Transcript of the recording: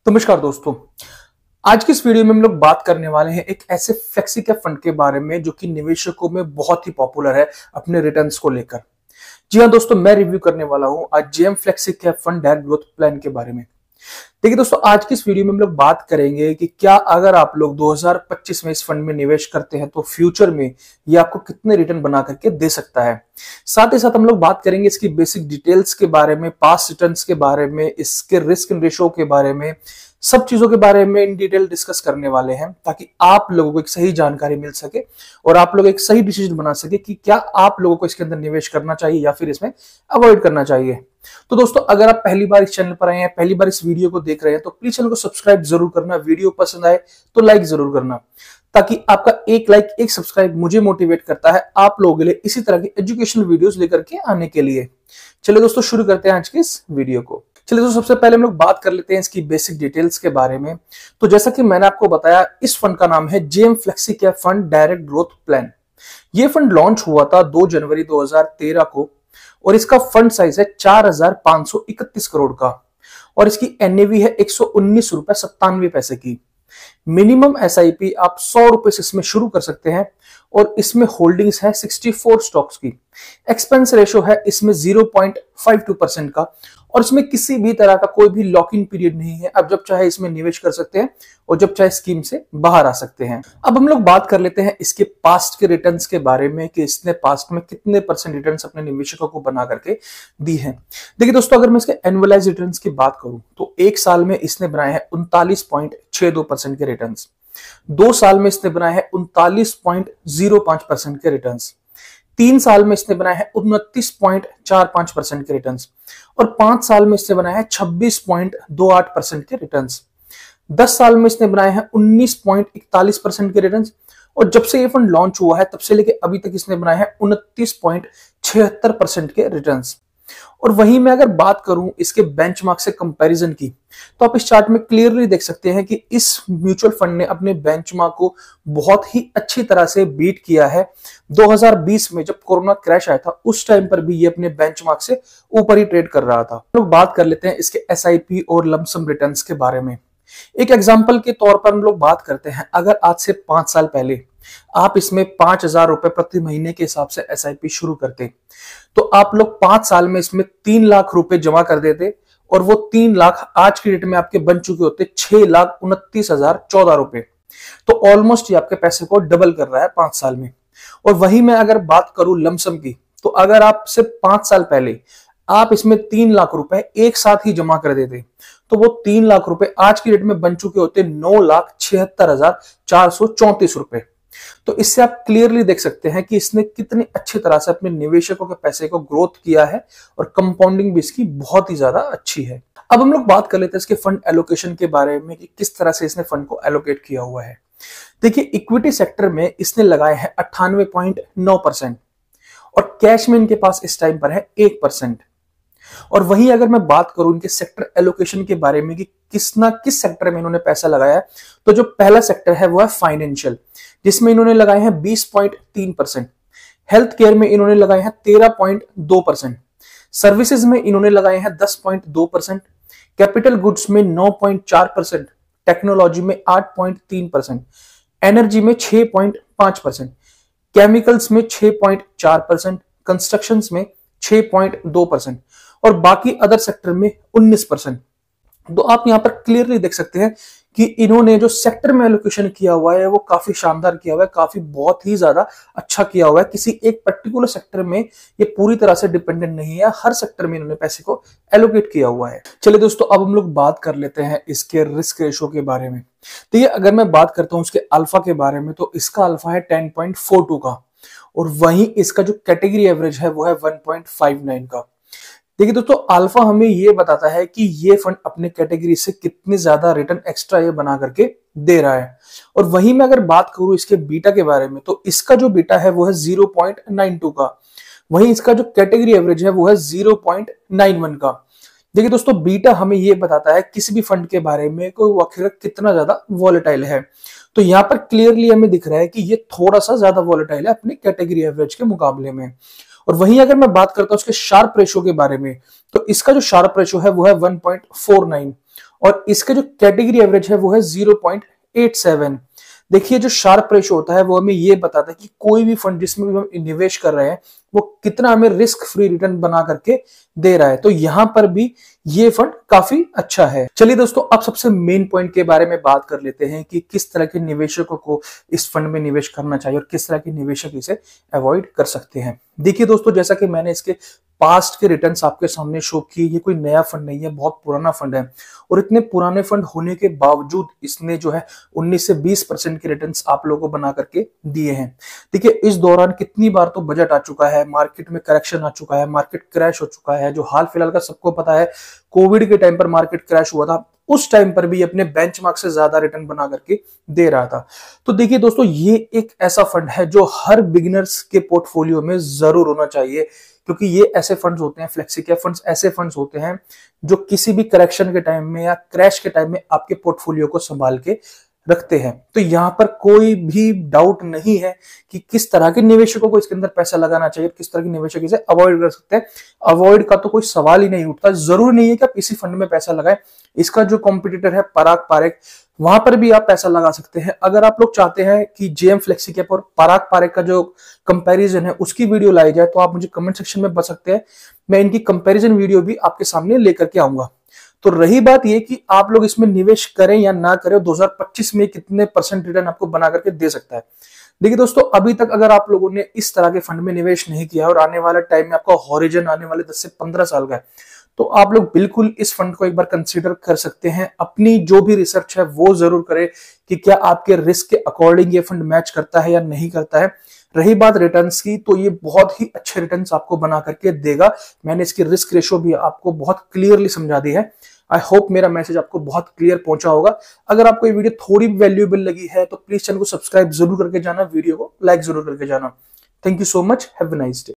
नमस्कार दोस्तों। आज की इस वीडियो में हम लोग बात करने वाले हैं एक ऐसे फ्लेक्सी कैप फंड के बारे में जो कि निवेशकों में बहुत ही पॉपुलर है अपने रिटर्न्स को लेकर। जी हाँ दोस्तों, मैं रिव्यू करने वाला हूं आज JM flexi cap fund direct growth plan के बारे में। देखिए दोस्तों, आज की इस वीडियो में हम लोग बात करेंगे कि क्या अगर आप लोग 2025 में इस फंड में निवेश करते हैं तो फ्यूचर में ये आपको कितने रिटर्न बना करके दे सकता है। साथ ही साथ हम लोग बात करेंगे इसकी बेसिक डिटेल्स के बारे में, पास्ट रिटर्न्स के बारे में, इसके रिस्क एंड रेशो के बारे में, सब चीजों के बारे में इन डिटेल डिस्कस करने वाले हैं ताकि आप लोगों को एक सही जानकारी मिल सके और आप लोग एक सही डिसीजन बना सके कि क्या आप लोगों को इसके अंदर निवेश करना चाहिए या फिर इसमें अवॉइड करना चाहिए। तो दोस्तों, अगर आप पहली बार इस चैनल पर आए हैं, पहली बार इस वीडियो को देख रहे हैं तो प्लीज चैनल को सब्सक्राइब जरूर करना। वीडियो पसंद आए तो लाइक जरूर करना ताकि आपका एक लाइक एक सब्सक्राइब मुझे मोटिवेट करता है आप लोगों के लिए इसी तरह की एजुकेशनल वीडियोस लेकर के आने के लिए। चलिए दोस्तों, शुरू करते हैं आज की इस वीडियो को। चलिए दोस्तों, सबसे पहले हम लोग बात कर लेते हैं इसकी बेसिक डिटेल्स के बारे में। तो जैसा कि मैंने आपको बताया, इस फंड का नाम है JM flexi cap fund direct growth plan. ये फंड लॉन्च हुआ था 2 जनवरी 2013 को और इसका फंड साइज है 4,531 करोड़ का और इसकी एनएवी है 119 रुपए 97 पैसे की। मिनिमम एसआईपी आप 100 रुपए से इसमें शुरू कर सकते हैं और इसमें होल्डिंग्स है 64 स्टॉक्स की। एक्सपेंस रेशो है इसमें 0.52% का और इसमें किसी भी तरह का कोई भी लॉक इन पीरियड नहीं है। आप जब चाहे इसमें निवेश कर सकते हैं और जब चाहे स्कीम से बाहर आ सकते हैं। अब हम लोग बात कर लेते हैं इसके पास्ट के रिटर्न्स के बारे में कि इसने पास्ट में कितने परसेंट रिटर्न्स अपने निवेशकों को बना करके दी है। देखिए दोस्तों, अगर मैं इसके एनुअलाइज रिटर्न्स की बात करूं तो एक साल में इसने बनाए हैं 39.62% के रिटर्न्स, 2 साल में इसने बनाए हैं 39.05% के रिटर्न्स, 3 साल में इसने बनाया है 29.45% के रिटर्न्स और 5 साल में इसने बनाया है 26.28% के रिटर्न्स। 10 साल में इसने बनाए हैं 19.41% के रिटर्न्स और जब से ये फंड लॉन्च हुआ है तब से लेके अभी तक इसने बनाए हैं 29.76% के रिटर्न्स। और वहीं मैं अगर बात करूं इसके बेंचमार्क से कंपैरिजन की तो आप इस चार्ट में क्लियरली देख सकते हैं कि इस म्यूचुअल फंड ने अपने बेंचमार्क को बहुत ही अच्छी तरह से बीट किया है। 2020 में जब कोरोना क्रैश आया था उस टाइम पर भी ये अपने बेंचमार्क से ऊपर ही ट्रेड कर रहा था। लोग बात कर लेते हैं इसके एसआईपी और लमसम रिटर्न्स के बारे में। एक एग्जांपल के तौर पर हम लोग बात करते हैं, अगर आज से 5 साल पहले आप इसमें 5,000 रुपए प्रति महीने के हिसाब से एसआईपी शुरू करते तो आप लोग 5 साल में इसमें 3 लाख रुपए जमा कर देते और वो 3 लाख आज की डेट में आपके बन चुके होते 6,29,014 रुपए। तो ऑलमोस्ट ये आपके पैसे को डबल कर रहा है 5 साल में। और वही मैं अगर बात करूं लमसम की तो अगर आप सिर्फ 5 साल पहले आप इसमें 3 लाख रुपए एक साथ ही जमा कर देते तो वो 3 लाख रुपए आज की डेट में बन चुके होते 9,76,434 रुपए। तो इससे आप क्लियरली देख सकते हैं कि इसने कितनी अच्छी तरह से अपने निवेशकों के पैसे को ग्रोथ किया है और कंपाउंडिंग भी इसकी बहुत ही ज्यादा अच्छी है। अब हम लोग बात कर लेते हैं इसके फंड एलोकेशन के बारे में कि किस तरह से इसने फंड को एलोकेट किया हुआ है। देखिए, इक्विटी सेक्टर में इसने लगाए हैं 98.9% और कैश में इनके पास इस टाइम पर है 1%। और वहीं अगर मैं बात करूं इनके सेक्टर एलोकेशन के बारे में कि किस सेक्टर में इन्होंने पैसा लगाया है तो जो पहला सेक्टर है वो है फाइनेंशियल, जिसमें इन्होंने लगाए हैं 20.3%, हेल्थ केयर में इन्होंने लगाए हैं 13.2%, सर्विसेज में इन्होंने लगाए हैं 10.2%, कैपिटल गुड्स में 9.4%, टेक्नोलॉजी में 8.3%, एनर्जी में 6.5%, केमिकल्स में 6.4%, कंस्ट्रक्शंस में 6.2% और बाकी अदर सेक्टर में 19%। तो आप यहां पर क्लियरली देख सकते हैं कि इन्होंने जो सेक्टर में एलोकेशन किया हुआ है वो काफी शानदार किया हुआ है, काफी बहुत ही ज्यादा अच्छा किया हुआ है। किसी एक पर्टिकुलर सेक्टर में ये पूरी तरह से डिपेंडेंट नहीं है, हर सेक्टर में इन्होंने पैसे को एलोकेट किया हुआ है। चलिए दोस्तों, अब हम लोग बात कर लेते हैं इसके रिस्क रेशो के बारे में। तो ये अगर मैं बात करता हूं इसके अल्फा के बारे में तो इसका अल्फा है 10.42 का और वहीं इसका जो कैटेगरी एवरेज है वो है 1.59 का। देखिए दोस्तों, अल्फा हमें ये बताता है कि ये फंड अपने कैटेगरी से कितने ज्यादा रिटर्न एक्स्ट्रा ये बना करके दे रहा है। और वहीं मैं अगर बात करूं इसके बीटा के बारे में तो इसका जो बीटा है वो है 0.92 का, वहीं इसका जो कैटेगरी एवरेज है वो है 0.91 का। देखिए दोस्तों, बीटा हमें ये बताता है किसी भी फंड के बारे में कोई आखिर कितना ज्यादा वॉलेटाइल है। तो यहाँ पर क्लियरली हमें दिख रहा है कि ये थोड़ा सा ज्यादा वॉलेटाइल है अपने कैटेगरी एवरेज के मुकाबले में। और वहीं अगर मैं बात करता हूं उसके शार्प रेशो के बारे में, तो इसका जो शार्प रेशो है वो है 1.49 और इसका जो कैटेगरी एवरेज है वो है 0.87। देखिए जो शार्प रेशो होता है वो हमें ये बताता है कि कोई भी फंड जिसमें भी हम निवेश कर रहे हैं वो कितना हमें रिस्क फ्री रिटर्न बना करके दे रहा है। तो यहां पर भी ये फंड काफी अच्छा है। चलिए दोस्तों, अब सबसे मेन पॉइंट के बारे में बात कर लेते हैं कि किस तरह के निवेशकों को इस फंड में निवेश करना चाहिए और किस तरह के निवेशक इसे अवॉइड कर सकते हैं। देखिए दोस्तों, जैसा कि मैंने इसके पास्ट के रिटर्न्स आपके सामने शो किए, ये कोई नया फंड नहीं है, बहुत पुराना फंड है और इतने पुराने फंड होने के बावजूद इसने जो है 19 से 20% के रिटर्न्स आप लोगों को बना करके दिए हैं। देखिए इस दौरान कितनी बार तो बजट आ चुका है, मार्केट में करेक्शन आ चुका है, मार्केट क्रैश हो चुका है। जो हाल फिलहाल का सबको पता है, कोविड के टाइम पर मार्केट क्रैश हुआ था, उस टाइम पर भी अपने बेंचमार्क से ज्यादा रिटर्न बना करके दे रहा था। तो देखिए दोस्तों, ये एक ऐसा फंड है जो हर बिगिनर्स के पोर्टफोलियो में जरूर होना चाहिए, क्योंकि ये ऐसे फंड्स होते हैं, फ्लेक्सी कैप फंड्स ऐसे फंड्स होते हैं जो किसी भी करेक्शन के टाइम में या क्रैश के टाइम में आपके पोर्टफोलियो को संभाल के रखते हैं। तो यहां पर कोई भी डाउट नहीं है कि किस तरह के निवेशकों को इसके अंदर पैसा लगाना चाहिए, किस तरह के निवेशक इसे अवॉइड कर सकते हैं। अवॉइड का तो कोई सवाल ही नहीं उठता। जरूरी नहीं है कि आप इसी फंड में पैसा लगाएं। इसका जो कॉम्पिटिटर है पराग पारेख, वहां पर भी आप पैसा लगा सकते हैं। अगर आप लोग चाहते हैं कि जेएम फ्लेक्सी कैप और पराग पारेख का जो कंपैरिजन है उसकी वीडियो लाई जाए, तो आप मुझे कमेंट सेक्शन में बता सकते हैं। मैं इनकी कंपैरिजन वीडियो भी आपके सामने लेकर के आऊंगा। तो रही बात ये कि आप लोग इसमें निवेश करें या ना करें, 2025 में कितने परसेंट रिटर्न आपको बना करके दे सकता है। देखिए दोस्तों, अभी तक अगर आप लोगों ने इस तरह के फंड में निवेश नहीं किया और आने वाले टाइम में आपका हॉरिजन आने वाले 10 से 15 साल का है, तो आप लोग बिल्कुल इस फंड को एक बार कंसीडर कर सकते हैं। अपनी जो भी रिसर्च है वो जरूर करें कि क्या आपके रिस्क के अकॉर्डिंग ये फंड मैच करता है या नहीं करता है। रही बात रिटर्न्स की, तो ये बहुत ही अच्छे रिटर्न्स आपको बना करके देगा। मैंने इसकी रिस्क रेशो भी आपको बहुत क्लियरली समझा दी है। आई होप मेरा मैसेज आपको बहुत क्लियर पहुंचा होगा। अगर आपको ये वीडियो थोड़ी वैल्यूएबल लगी है तो प्लीज चैनल को सब्सक्राइब जरूर करके जाना, वीडियो को लाइक जरूर करके जाना। Thank you so much, have a nice day.